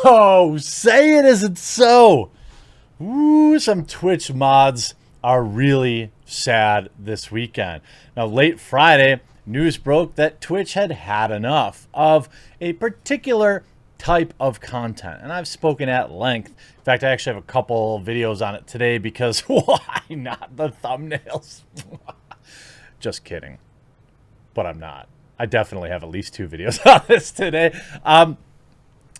Oh, say it isn't so. Ooh, some Twitch mods are really sad this weekend. Now, late Friday, news broke that Twitch had had enough of a particular type of content. And I've spoken at length. In fact, I actually have a couple videos on it today because why not the thumbnails? Just kidding. But I'm not. I definitely have at least 2 videos on this today. I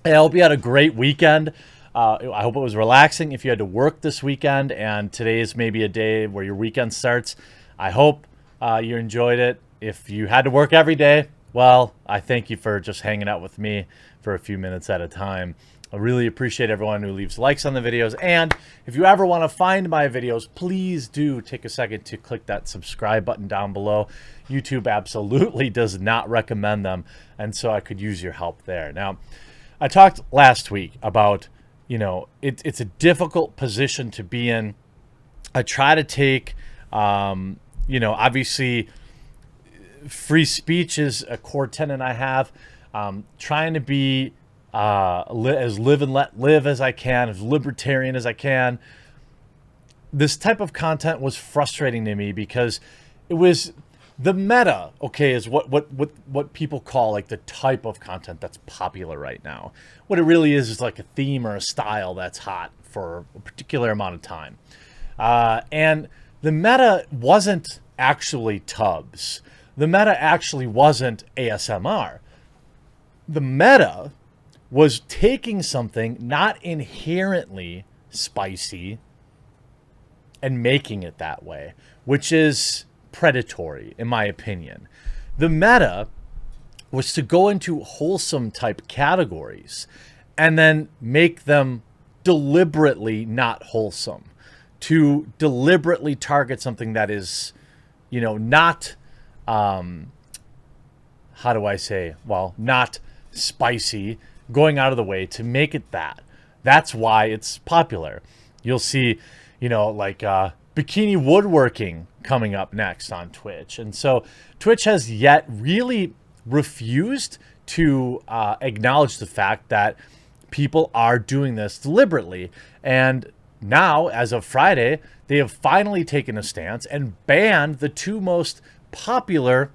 hope you had a great weekend. I hope it was relaxing. If you had to work this weekend and today is maybe a day where your weekend starts, I hope you enjoyed it. If you had to work every day, well, I thank you for just hanging out with me for a few minutes at a time. I really appreciate everyone who leaves likes on the videos. And if you ever want to find my videos, please do take a second to click that subscribe button down below. YouTube absolutely does not recommend them, and so I could use your help there. Now, I talked last week about, it's a difficult position to be in. I try to take, obviously free speech is a core tenet I have. Trying to be as live and let live as I can, as libertarian as I can. This type of content was frustrating to me because it was the meta, okay, is what people call like the type of content that's popular right now. What it really is like a theme or a style that's hot for a particular amount of time. And the meta wasn't actually tubs. The meta actually wasn't ASMR. The meta was taking something not inherently spicy and making it that way, which is predatory, in my opinion. The meta was to go into wholesome type categories and then make them deliberately not wholesome, to deliberately target something that is, not, not spicy, going out of the way to make it that. That's why it's popular. You'll see, bikini woodworking coming up next on Twitch. And so Twitch has yet really refused to acknowledge the fact that people are doing this deliberately. And now, as of Friday, they have finally taken a stance and banned the 2 most popular,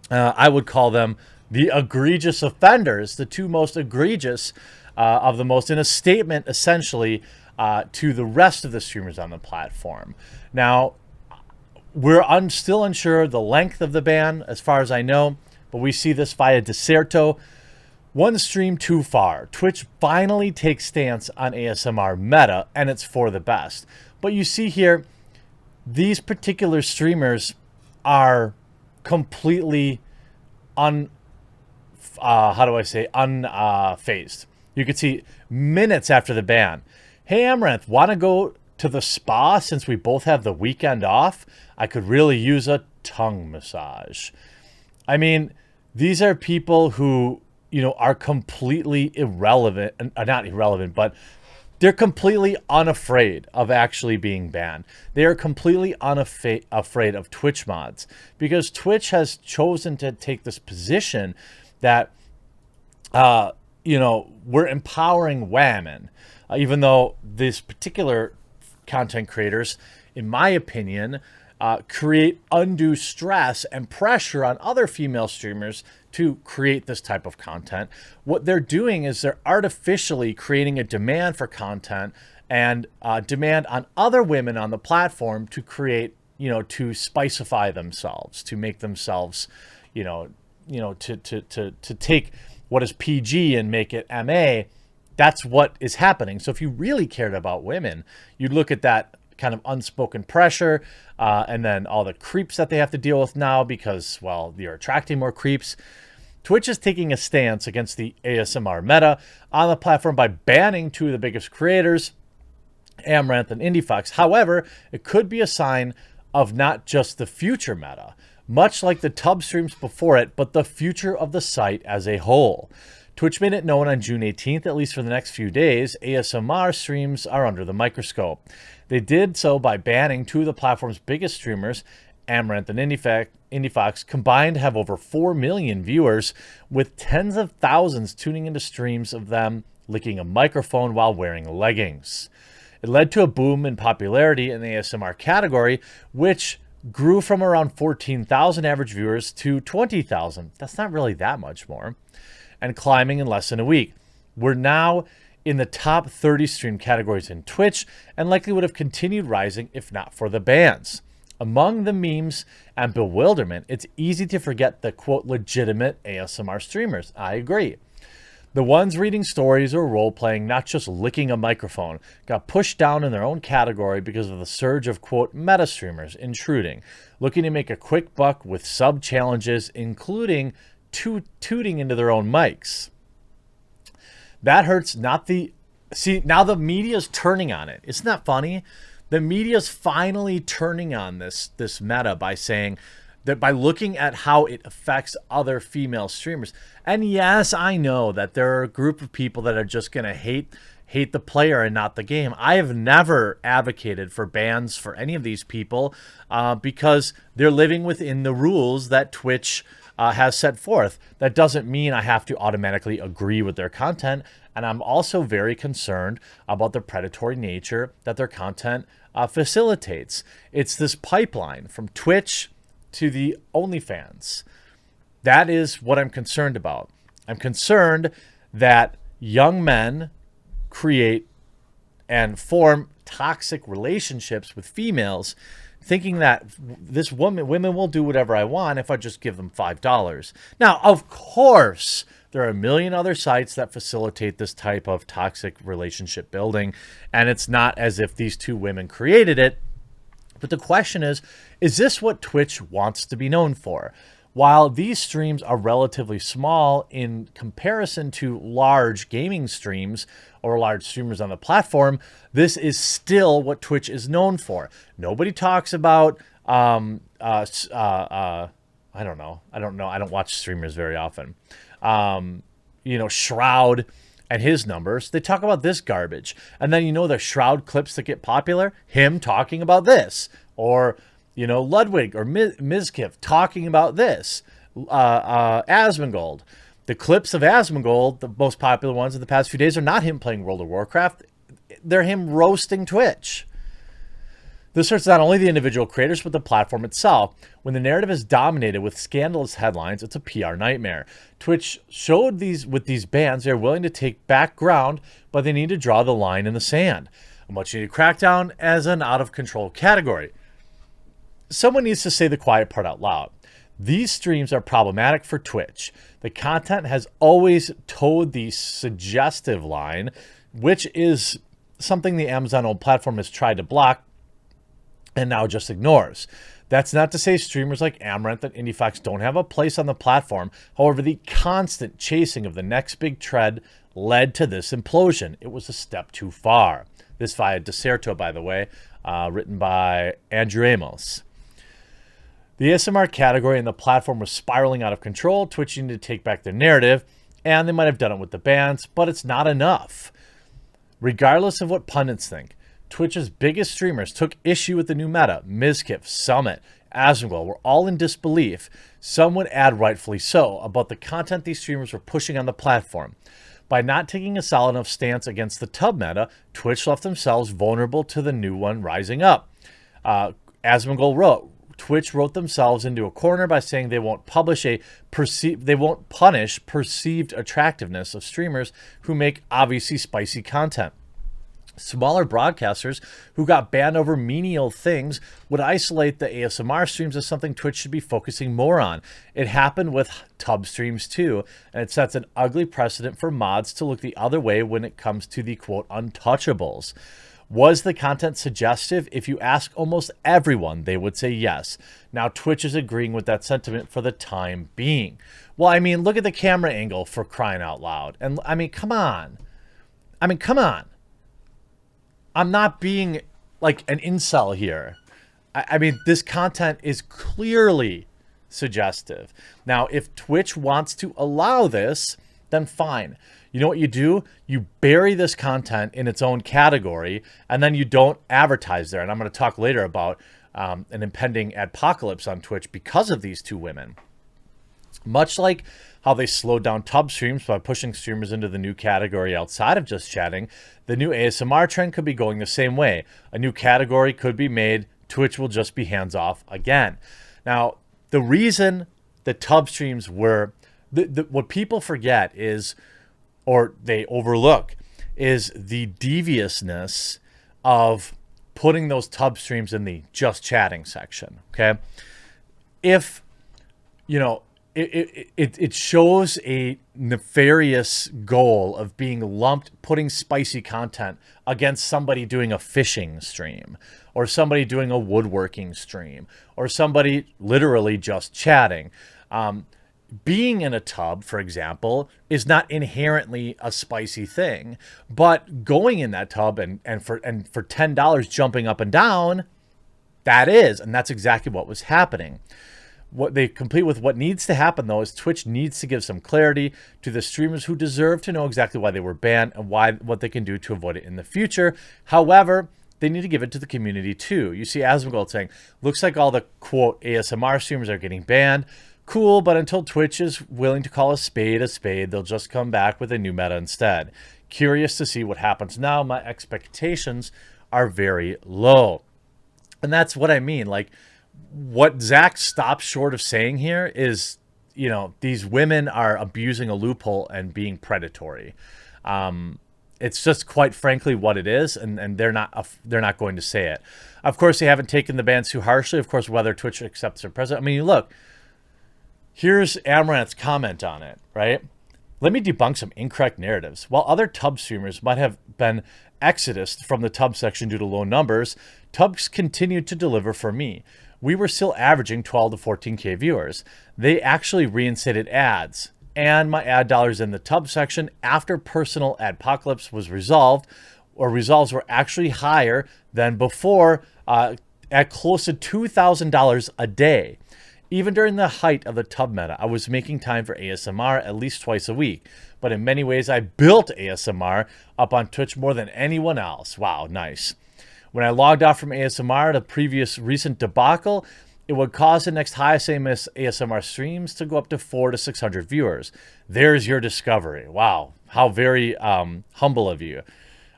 I would call them the egregious offenders, the 2 most egregious of the most, in a statement essentially to the rest of the streamers on the platform. Now, we're still unsure the length of the ban, as far as I know, but we see this via Deserto. One stream too far. Twitch finally takes stance on ASMR meta, and it's for the best. But you see here, these particular streamers are completely unfazed. You can see minutes after the ban. Hey, Amouranth, want to go to the spa since we both have the weekend off? I could really use a tongue massage. I mean, these are people who, are completely irrelevant, not irrelevant, but they're completely unafraid of actually being banned. They are completely afraid of Twitch mods because Twitch has chosen to take this position that, we're empowering women, even though these particular content creators, in my opinion, create undue stress and pressure on other female streamers to create this type of content. What they're doing is they're artificially creating a demand for content and demand on other women on the platform to create, to spicify themselves, to make themselves, to take what is PG and make it MA. That's what is happening. So if you really cared about women, you'd look at that kind of unspoken pressure and then all the creeps that they have to deal with now because, well, you're attracting more creeps. Twitch is taking a stance against the ASMR meta on the platform by banning 2 of the biggest creators, Amouranth and Indiefoxx. However, it could be a sign of not just the future meta, much like the tub streams before it, but the future of the site as a whole. Twitch made it known on June 18th, at least for the next few days, ASMR streams are under the microscope. They did so by banning 2 of the platform's biggest streamers, Amouranth and Indiefoxx, combined have over 4 million viewers, with tens of thousands tuning into streams of them licking a microphone while wearing leggings. It led to a boom in popularity in the ASMR category, which grew from around 14,000 average viewers to 20,000. That's not really that much more. And climbing in less than a week. We're now in the top 30 stream categories in Twitch and likely would have continued rising if not for the bans. Among the memes and bewilderment, it's easy to forget the quote legitimate ASMR streamers. I agree. The ones reading stories or role-playing, not just licking a microphone, got pushed down in their own category because of the surge of, quote, meta streamers intruding, looking to make a quick buck with sub-challenges, including tooting into their own mics. That hurts not the... See, now the media's turning on it. Isn't that funny? The media's finally turning on this meta by saying... that by looking at how it affects other female streamers. And yes, I know that there are a group of people that are just going to hate the player and not the game. I have never advocated for bans for any of these people because they're living within the rules that Twitch has set forth. That doesn't mean I have to automatically agree with their content. And I'm also very concerned about the predatory nature that their content facilitates. It's this pipeline from Twitch to the OnlyFans. That is what I'm concerned about. I'm concerned that young men create and form toxic relationships with females, thinking that women will do whatever I want if I just give them $5. Now, of course, there are a million other sites that facilitate this type of toxic relationship building, and it's not as if these two women created it. But the question is this what Twitch wants to be known for? While these streams are relatively small in comparison to large gaming streams or large streamers on the platform, this is still what Twitch is known for. Nobody talks about, I don't know. I don't watch streamers very often. Shroud and his numbers. They talk about this garbage. And then, the Shroud clips that get popular, him talking about this. Or, Ludwig or Mizkif talking about this. Asmongold. The clips of Asmongold, the most popular ones in the past few days, are not him playing World of Warcraft. They're him roasting Twitch. This hurts not only the individual creators, but the platform itself. When the narrative is dominated with scandalous headlines, it's a PR nightmare. Twitch showed with these bans, they're willing to take back ground, but they need to draw the line in the sand. A much needed crackdown as an out-of-control category. Someone needs to say the quiet part out loud. These streams are problematic for Twitch. The content has always towed the suggestive line, which is something the Amazon owned platform has tried to block and now just ignores. That's not to say streamers like Amouranth and Indiefoxx don't have a place on the platform. However, the constant chasing of the next big trend led to this implosion. It was a step too far. This via Deserto, by the way, written by Andrew Amos. The ASMR category and the platform was spiraling out of control. Twitch needed to take back their narrative, and they might have done it with the bans, but it's not enough. Regardless of what pundits think, Twitch's biggest streamers took issue with the new meta. Mizkif, Summit, Asmongold were all in disbelief. Some would add rightfully so about the content these streamers were pushing on the platform. By not taking a solid enough stance against the tub meta, Twitch left themselves vulnerable to the new one rising up. Asmongold wrote, Twitch wrote themselves into a corner by saying they won't punish perceived attractiveness of streamers who make obviously spicy content. Smaller broadcasters who got banned over menial things would isolate the ASMR streams as something Twitch should be focusing more on. It happened with tub streams too, and it sets an ugly precedent for mods to look the other way when it comes to the quote untouchables. Was the content suggestive? If you ask almost everyone, they would say yes. Now Twitch is agreeing with that sentiment for the time being. Well, I mean, look at the camera angle, for crying out loud. And I mean, come on. I'm not being like an incel here. I mean, this content is clearly suggestive. Now, if Twitch wants to allow this, then fine. You know what you do? You bury this content in its own category, and then you don't advertise there. And I'm going to talk later about an impending adpocalypse on Twitch because of these two women. Much like how they slowed down tub streams by pushing streamers into the new category outside of just chatting, the new ASMR trend could be going the same way. A new category could be made. Twitch will just be hands off again. Now, the reason the tub streams were, what people forget is, or they overlook, is the deviousness of putting those tub streams in the just chatting section. Okay. If, you know, it shows a nefarious goal of being lumped, putting spicy content against somebody doing a fishing stream, or somebody doing a woodworking stream, or somebody literally just chatting. Being in a tub, for example, is not inherently a spicy thing, but going in that tub and for $10 jumping up and down, that is, and that's exactly what was happening. What they complete with what needs to happen, though, is Twitch needs to give some clarity to the streamers who deserve to know exactly why they were banned and what they can do to avoid it in the future. However, they need to give it to the community too. You see Asmongold saying, looks like all the, quote, ASMR streamers are getting banned. Cool, but until Twitch is willing to call a spade, they'll just come back with a new meta instead. Curious to see what happens now. My expectations are very low. And that's what I mean. Like, what Zach stops short of saying here is, you know, these women are abusing a loophole and being predatory. It's just quite frankly what it is, and they're not going to say it. Of course, they haven't taken the bans too harshly. Of course, whether Twitch accepts their president. I mean, look, here's Amouranth's comment on it, right? Let me debunk some incorrect narratives. While other tub streamers might have been exodus from the tub section due to low numbers, tubs continued to deliver for me. We were still averaging 12 to 14K viewers. They actually reinstated ads, and my ad dollars in the tub section after personal adpocalypse was resolved, or resolves were actually higher than before, at close to $2,000 a day. Even during the height of the tub meta, I was making time for ASMR at least twice a week. But in many ways, I built ASMR up on Twitch more than anyone else. Wow, nice. When I logged off from ASMR, the previous recent debacle, it would cause the next highest ASMR streams to go up to 400 to 600 viewers. There's your discovery. Wow, how very humble of you.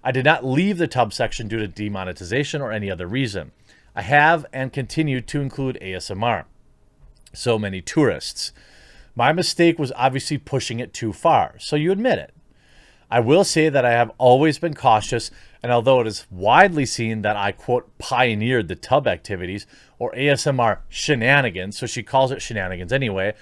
I did not leave the tub section due to demonetization or any other reason. I have and continue to include ASMR. So many tourists. My mistake was obviously pushing it too far, so you admit it. I will say that I have always been cautious, and although it is widely seen that I, quote, pioneered the tub activities or ASMR shenanigans, so she calls it shenanigans anyway,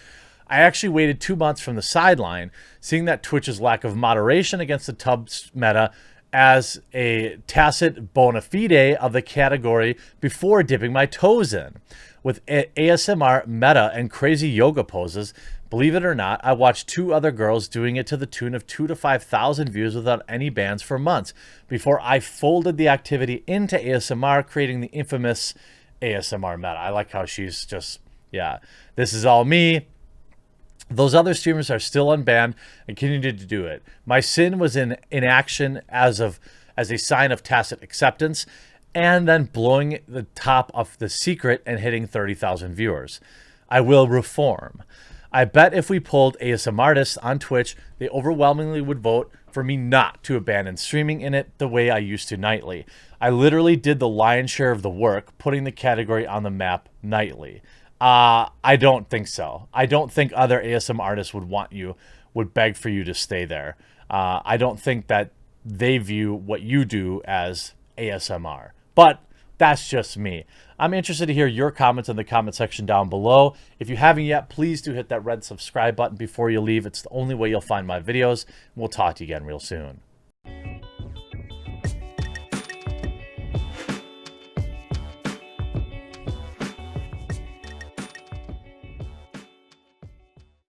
I actually waited 2 months from the sideline, seeing that Twitch's lack of moderation against the tub meta as a tacit bona fide of the category before dipping my toes in. With ASMR meta and crazy yoga poses, believe it or not, I watched 2 other girls doing it to the tune of 2,000 to 5,000 views without any bans for months before I folded the activity into ASMR, creating the infamous ASMR meta. I like how she's just, yeah, this is all me. Those other streamers are still unbanned and continue to do it. My sin was in inaction as a sign of tacit acceptance, and then blowing the top of the secret and hitting 30,000 viewers. I will reform. I bet if we polled ASMR artists on Twitch, they overwhelmingly would vote for me not to abandon streaming in it the way I used to nightly. I literally did the lion's share of the work, putting the category on the map nightly. I don't think so. I don't think other ASMR artists would beg for you to stay there. I don't think that they view what you do as ASMR. But that's just me. I'm interested to hear your comments in the comment section down below. If you haven't yet, please do hit that red subscribe button before you leave. It's the only way you'll find my videos. We'll talk to you again real soon.